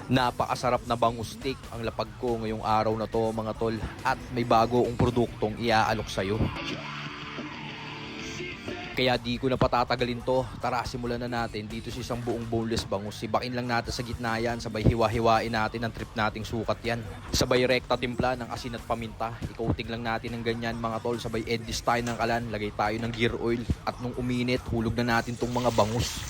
Napakasarap na bangus steak ang lapag ko ngayong araw na to mga tol, at may bago ang produktong iaalok sa'yo. Kaya di ko na patatagalin to, tara simulan na natin dito sa isang buong boneless bangus. Sibakin lang natin sa gitna yan, sabay hiwa-hiwain natin ang trip nating sukat yan. Sabay rekta timpla ng asin at paminta, i-coating lang natin ng ganyan mga tol, sabay edis tayo ng kalan, lagay tayo ng gear oil, at nung uminit, hulog na natin tong mga bangus.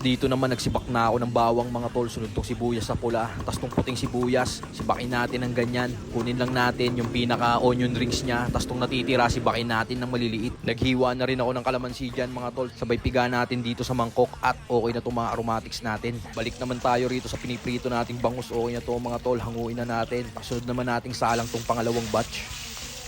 Dito naman nagsibak na ako ng bawang mga tol, sunod tong sibuyas sa pula, tas tong puting sibuyas, sibakin natin ng ganyan, kunin lang natin yung pinaka onion rings nya, tas tong natitira sibakin natin ng maliliit. Naghiwa na rin ako ng kalamansi dyan mga tol, sabay piga natin dito sa mangkok, at okay na itong mga aromatics natin. Balik naman tayo rito sa piniprito nating bangus, okay na to mga tol, hanguin na natin. Sunod naman nating salang tong pangalawang batch.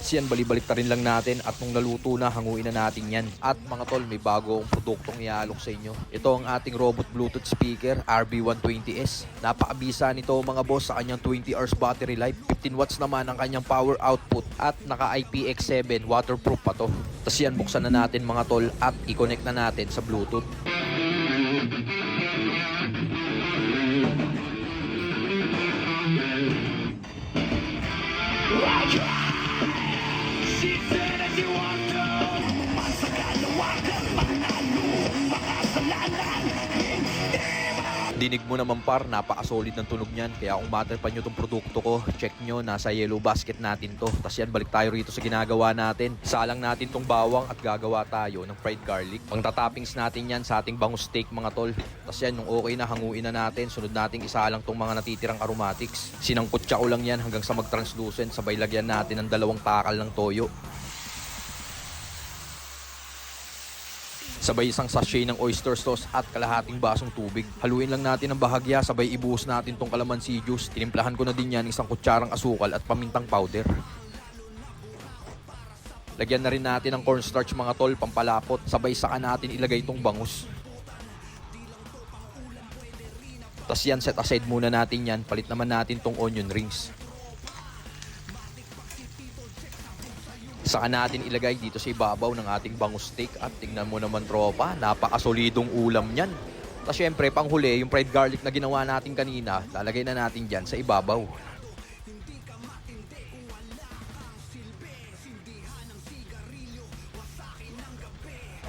Yan, balibalik ta rin lang natin, at nung naluto na, hanguin na natin yan. At mga tol, may bago akong produktong iaalok sa inyo. Ito ang ating robot Bluetooth speaker, RB120S. Napakabisa nito mga boss sa kanyang 20 hours battery life. 15 watts naman ang kanyang power output, at naka IPX7 waterproof pa to. Tapos yan, buksan na natin mga tol, at i-connect na natin sa Bluetooth. Dinig mo naman par, napaka-solid ng tunog niyan. Kaya kung matter pa nyo itong produkto ko, check nyo, nasa yellow basket natin to. Tapos yan, balik tayo rito sa ginagawa natin. Salang natin tong bawang at gagawa tayo ng fried garlic. Pang tatoppings natin yan sa ating bangus steak mga tol. Tapos yan, nung okay na, hanguin na natin. Sunod nating isalang tong mga natitirang aromatics. Sinangkutsa ko lang yan hanggang sa mag-translucent. Sabay lagyan natin ng 2 takal ng toyo. Sabay isang sachet ng oyster sauce at kalahating basong tubig. Haluin lang natin ng bahagya, sabay ibuhos natin tong calamansi juice. Tinimplahan ko na din yan isang kutsarang asukal at pamintang powder. Lagyan na rin natin ng cornstarch mga tol, pampalapot. Sabay saka natin ilagay itong bangus. Tas yan, set aside muna natin yan. Palit naman natin tong onion rings. Saka natin ilagay dito sa ibabaw ng ating bangus steak, at tingnan mo naman tropa, napakasolidong ulam niyan. Tapos syempre panghuli, yung fried garlic na ginawa natin kanina, lalagay na natin dyan sa ibabaw.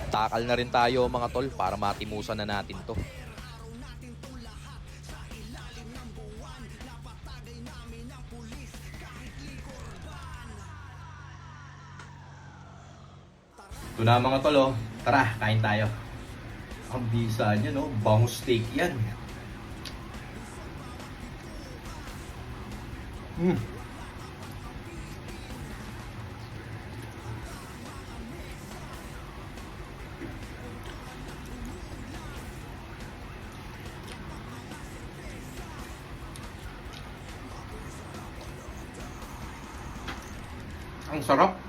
Takal na rin tayo mga tol para matimusan na natin to. Ito na mga tol, oh. Tara, kain tayo. Ang bisa niya, no? Bangus steak yan. Ang sarap.